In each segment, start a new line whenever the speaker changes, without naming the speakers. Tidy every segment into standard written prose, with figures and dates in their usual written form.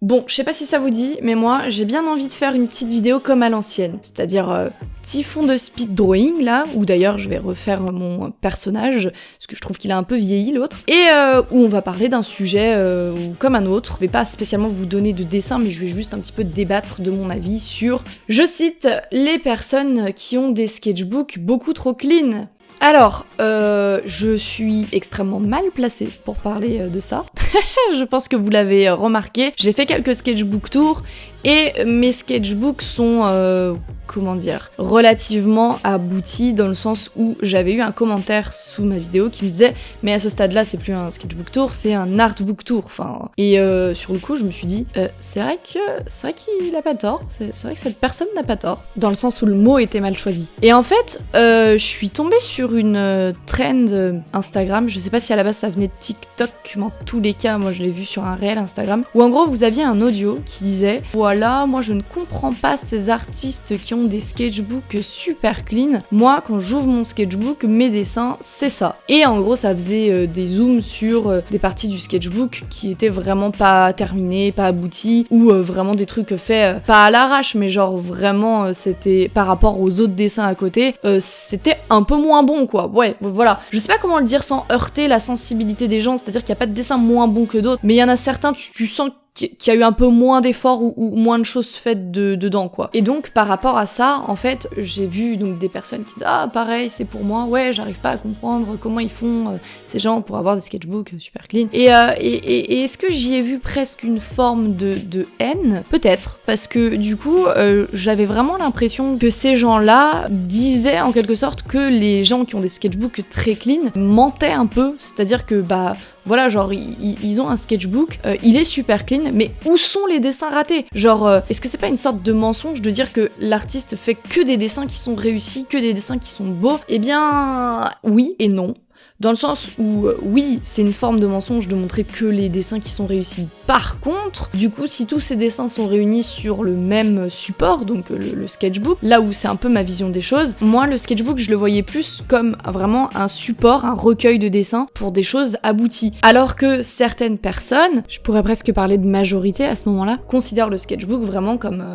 Bon, je sais pas si ça vous dit, mais moi, j'ai bien envie de faire une petite vidéo comme à l'ancienne. C'est-à-dire, petit fond de speed drawing, là, où d'ailleurs je vais refaire mon personnage, parce que je trouve qu'il a un peu vieilli, l'autre, et où on va parler d'un sujet comme un autre. Je vais pas spécialement vous donner de dessin, mais je vais juste un petit peu débattre de mon avis sur, je cite, les personnes qui ont des sketchbooks beaucoup trop clean. Alors, je suis extrêmement mal placée pour parler de ça. Je pense que vous l'avez remarqué. J'ai fait quelques sketchbook tours et mes sketchbooks sont, comment dire, relativement aboutis dans le sens où j'avais eu un commentaire sous ma vidéo qui me disait « Mais à ce stade-là, c'est plus un sketchbook tour, c'est un artbook tour. » Enfin, et sur le coup, je me suis dit c'est vrai qu'il a pas tort. C'est vrai que cette personne n'a pas tort. Dans le sens où le mot était mal choisi. Et en fait, je suis tombée sur une trend Instagram. Je sais pas si à la base ça venait de TikTok, mais en tous les cas, moi je l'ai vu sur un réel Instagram. Où en gros, vous aviez un audio qui disait « Voilà, moi je ne comprends pas ces artistes qui ont des sketchbooks super clean. Moi, quand j'ouvre mon sketchbook, mes dessins, c'est ça. » Et en gros, ça faisait des zooms sur des parties du sketchbook qui étaient vraiment pas terminées, pas abouties, ou vraiment des trucs faits pas à l'arrache, mais genre vraiment c'était par rapport aux autres dessins à côté, c'était un peu moins bon quoi. Ouais, voilà. Je sais pas comment le dire sans heurter la sensibilité des gens, c'est-à-dire qu'il y a pas de dessins moins bons que d'autres, mais il y en a certains, tu sens qu'il y a eu un peu moins d'efforts ou moins de choses faites dedans quoi. Et donc par rapport à ça, en fait, j'ai vu donc des personnes qui disent ah pareil c'est pour moi, ouais j'arrive pas à comprendre comment ils font ces gens pour avoir des sketchbooks super clean. Et est-ce que j'y ai vu presque une forme de haine? Peut-être, parce que du coup j'avais vraiment l'impression que ces gens-là disaient en quelque sorte que les gens qui ont des sketchbooks très clean mentaient un peu, c'est-à-dire que bah voilà, genre, ils ont un sketchbook, il est super clean, mais où sont les dessins ratés? Genre, est-ce que c'est pas une sorte de mensonge de dire que l'artiste fait que des dessins qui sont réussis, que des dessins qui sont beaux? Eh bien, oui et non. Dans le sens où, oui, c'est une forme de mensonge de montrer que les dessins qui sont réussis. Par contre, du coup, si tous ces dessins sont réunis sur le même support, donc le sketchbook, là où c'est un peu ma vision des choses, moi, le sketchbook, je le voyais plus comme vraiment un support, un recueil de dessins pour des choses abouties. Alors que certaines personnes, je pourrais presque parler de majorité à ce moment-là, considèrent le sketchbook vraiment comme,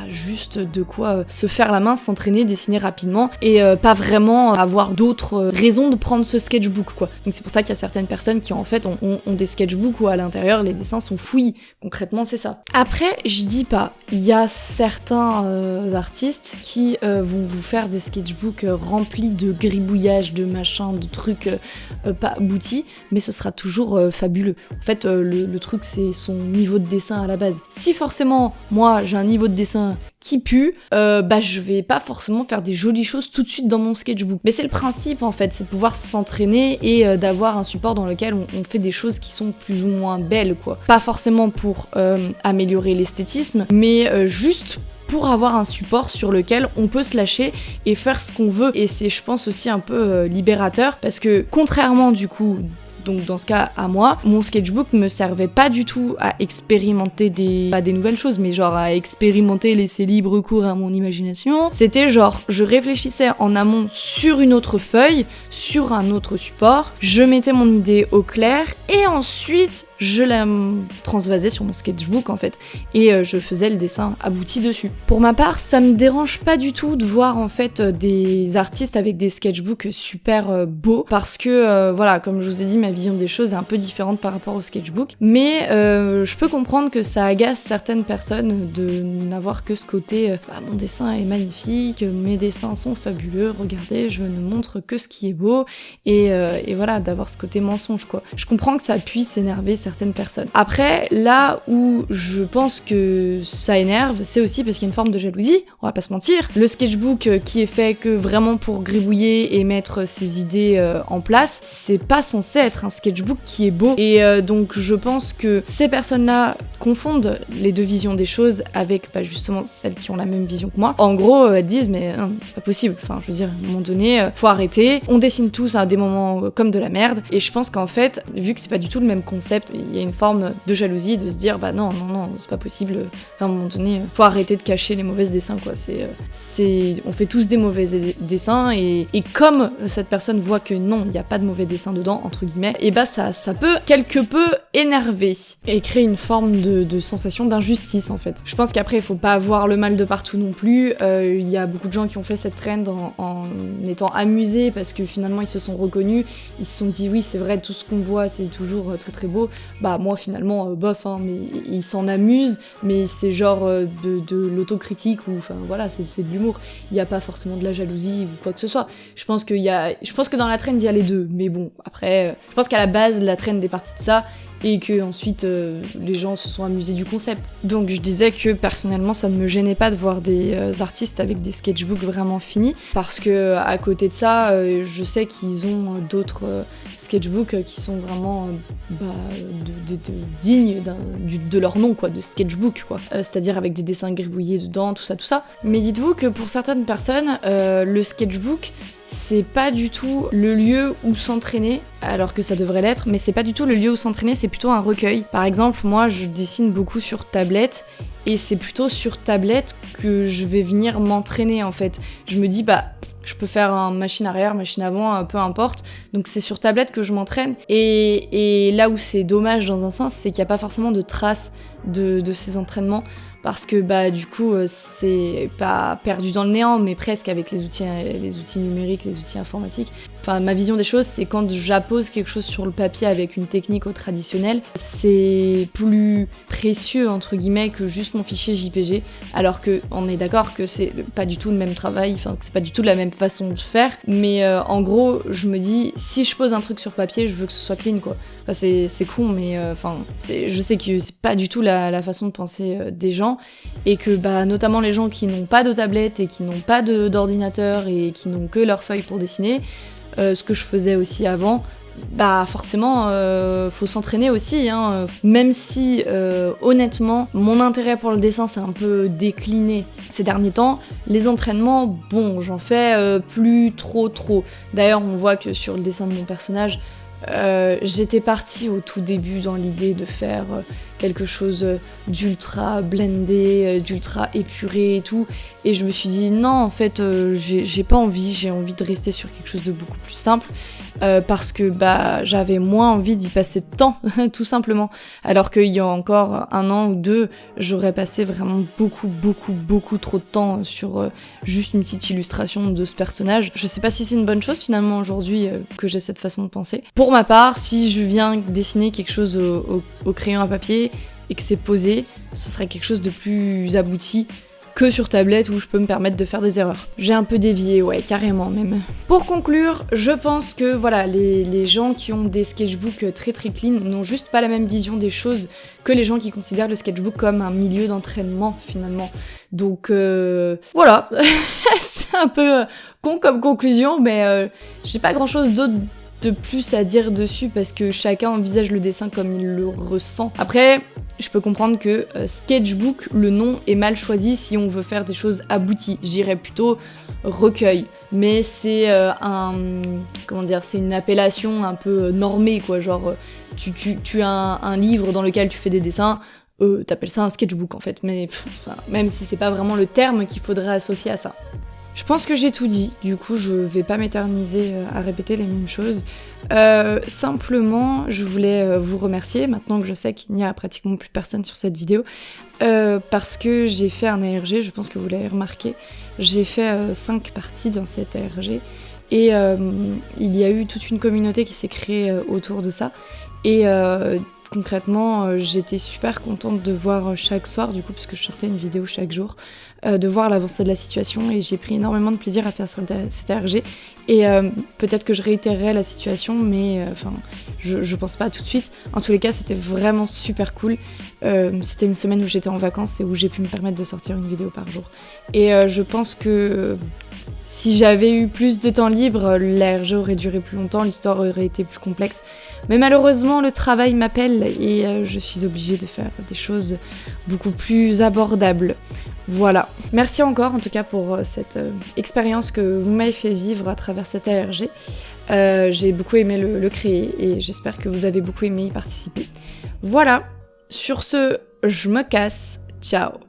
juste de quoi se faire la main, s'entraîner, dessiner rapidement, et pas vraiment avoir d'autres raisons de prendre ce sketchbook quoi. Donc c'est pour ça qu'il y a certaines personnes qui en fait ont des sketchbooks où à l'intérieur les dessins sont fouillis. Concrètement c'est ça. Après je dis pas, il y a certains artistes qui vont vous faire des sketchbooks remplis de gribouillages, de machins, de trucs pas aboutis, mais ce sera toujours fabuleux. En fait le truc c'est son niveau de dessin à la base. Si forcément moi j'ai un niveau de dessin qui pue, je vais pas forcément faire des jolies choses tout de suite dans mon sketchbook. Mais c'est le principe en fait, c'est de pouvoir s'entraîner et d'avoir un support dans lequel on fait des choses qui sont plus ou moins belles quoi. Pas forcément pour améliorer l'esthétisme, mais juste pour avoir un support sur lequel on peut se lâcher et faire ce qu'on veut. Et c'est je pense aussi un peu libérateur parce que contrairement du coup donc dans ce cas à moi, mon sketchbook me servait pas du tout à expérimenter pas des nouvelles choses, mais genre à expérimenter, laisser libre cours à mon imagination. C'était genre, je réfléchissais en amont sur une autre feuille, sur un autre support, je mettais mon idée au clair, et ensuite je la transvasais sur mon sketchbook en fait, et je faisais le dessin abouti dessus. Pour ma part, ça me dérange pas du tout de voir en fait des artistes avec des sketchbooks super beaux, parce que voilà, comme je vous ai dit, ma vision des choses est un peu différente par rapport au sketchbook, mais je peux comprendre que ça agace certaines personnes de n'avoir que ce côté mon dessin est magnifique, mes dessins sont fabuleux, regardez, je ne montre que ce qui est beau, et voilà, d'avoir ce côté mensonge quoi. Je comprends que ça puisse énerver certaines personnes. Après, là où je pense que ça énerve, c'est aussi parce qu'il y a une forme de jalousie, on va pas se mentir. Le sketchbook qui est fait que vraiment pour gribouiller et mettre ses idées en place, c'est pas censé être un sketchbook qui est beau. Et donc je pense que ces personnes-là confondent les deux visions des choses avec justement celles qui ont la même vision que moi. En gros, elles disent mais non, c'est pas possible. Enfin, je veux dire, à un moment donné, faut arrêter. On dessine tous à des moments comme de la merde. Et je pense qu'en fait, vu que c'est pas du tout le même concept, il y a une forme de jalousie, de se dire bah non, c'est pas possible, à un moment donné, faut arrêter de cacher les mauvais dessins, quoi. On fait tous des mauvais dessins, et comme cette personne voit que non, il n'y a pas de mauvais dessin dedans, entre guillemets, et bah ça peut quelque peu énerver, et créer une forme de sensation d'injustice, en fait. Je pense qu'après, il faut pas avoir le mal de partout non plus, il y a beaucoup de gens qui ont fait cette trend en étant amusés, parce que finalement, ils se sont reconnus, ils se sont dit oui, c'est vrai, tout ce qu'on voit, c'est toujours très très beau. Bah moi, finalement, bof, hein, mais ils s'en amusent, mais c'est genre de l'autocritique, ou enfin voilà, c'est de l'humour. Il n'y a pas forcément de la jalousie ou quoi que ce soit. Je pense que dans la trend, il y a les deux, mais bon, après, je pense qu'à la base, la trend est partie de ça, et que ensuite les gens se sont amusés du concept. Donc je disais que personnellement ça ne me gênait pas de voir des artistes avec des sketchbooks vraiment finis, parce que à côté de ça, je sais qu'ils ont d'autres sketchbooks qui sont vraiment dignes de leur nom, quoi, de sketchbook, quoi. C'est-à-dire avec des dessins gribouillés dedans, tout ça. Mais dites-vous que pour certaines personnes, le sketchbook, c'est pas du tout le lieu où s'entraîner, alors que ça devrait l'être, mais c'est pas du tout le lieu où s'entraîner, c'est plutôt un recueil. Par exemple, moi je dessine beaucoup sur tablette, et c'est plutôt sur tablette que je vais venir m'entraîner, en fait. Je me dis bah je peux faire un machine arrière, machine avant, peu importe. Donc c'est sur tablette que je m'entraîne. Et là où c'est dommage dans un sens, c'est qu'il n'y a pas forcément de traces de ces entraînements. Parce que bah du coup c'est pas perdu dans le néant, mais presque, avec les outils numériques, les outils informatiques. Enfin, ma vision des choses, c'est quand j'appose quelque chose sur le papier avec une technique au traditionnel, c'est plus précieux entre guillemets que juste mon fichier JPG, alors que on est d'accord que c'est pas du tout le même travail, enfin que c'est pas du tout la même façon de faire, mais en gros je me dis si je pose un truc sur papier, je veux que ce soit clean, quoi. Enfin, c'est con, mais je sais que c'est pas du tout la façon de penser des gens, et que bah notamment les gens qui n'ont pas de tablette et qui n'ont pas d'ordinateur et qui n'ont que leurs feuilles pour dessiner, ce que je faisais aussi avant, bah forcément faut s'entraîner aussi, hein. Même si honnêtement mon intérêt pour le dessin s'est un peu décliné ces derniers temps, les entraînements, bon, j'en fais plus trop. D'ailleurs on voit que sur le dessin de mon personnage, j'étais partie au tout début dans l'idée de faire quelque chose d'ultra blendé, d'ultra épuré et tout, et je me suis dit non, en fait j'ai pas envie, j'ai envie de rester sur quelque chose de beaucoup plus simple, parce que bah j'avais moins envie d'y passer de temps tout simplement, alors qu'il y a encore 1 an ou 2, j'aurais passé vraiment beaucoup trop de temps sur juste une petite illustration de ce personnage. Je sais pas si c'est une bonne chose finalement aujourd'hui que j'ai cette façon de penser. Pour ma part, si je viens dessiner quelque chose au crayon à papier et que c'est posé, ce serait quelque chose de plus abouti que sur tablette où je peux me permettre de faire des erreurs. J'ai un peu dévié, ouais, carrément même. Pour conclure, je pense que voilà, les gens qui ont des sketchbooks très clean n'ont juste pas la même vision des choses que les gens qui considèrent le sketchbook comme un milieu d'entraînement finalement. Donc voilà, c'est un peu con comme conclusion, mais j'ai pas grand chose d'autre de plus à dire dessus, parce que chacun envisage le dessin comme il le ressent. Après, je peux comprendre que sketchbook, le nom est mal choisi si on veut faire des choses abouties. Je dirais plutôt recueil. Mais c'est c'est une appellation un peu normée, quoi. Genre, tu as un livre dans lequel tu fais des dessins, t'appelles ça un sketchbook en fait. Mais même si c'est pas vraiment le terme qu'il faudrait associer à ça. Je pense que j'ai tout dit, du coup je vais pas m'éterniser à répéter les mêmes choses. Simplement, je voulais vous remercier, maintenant que je sais qu'il n'y a pratiquement plus personne sur cette vidéo, parce que j'ai fait un ARG, je pense que vous l'avez remarqué. J'ai fait 5 parties dans cet ARG, et il y a eu toute une communauté qui s'est créée autour de ça. Et concrètement, j'étais super contente de voir chaque soir, du coup, parce que je sortais une vidéo chaque jour, de voir l'avancée de la situation, et j'ai pris énormément de plaisir à faire cet ARG. Et peut-être que je réitérerai la situation, mais je pense pas tout de suite. En tous les cas, c'était vraiment super cool. C'était une semaine où j'étais en vacances et où j'ai pu me permettre de sortir une vidéo par jour. Et je pense que si j'avais eu plus de temps libre, l'ARG aurait duré plus longtemps, l'histoire aurait été plus complexe. Mais malheureusement, le travail m'appelle et je suis obligée de faire des choses beaucoup plus abordables. Voilà. Merci encore en tout cas pour cette expérience que vous m'avez fait vivre à travers cet ARG. J'ai beaucoup aimé le créer et j'espère que vous avez beaucoup aimé y participer. Voilà, sur ce, je me casse, ciao.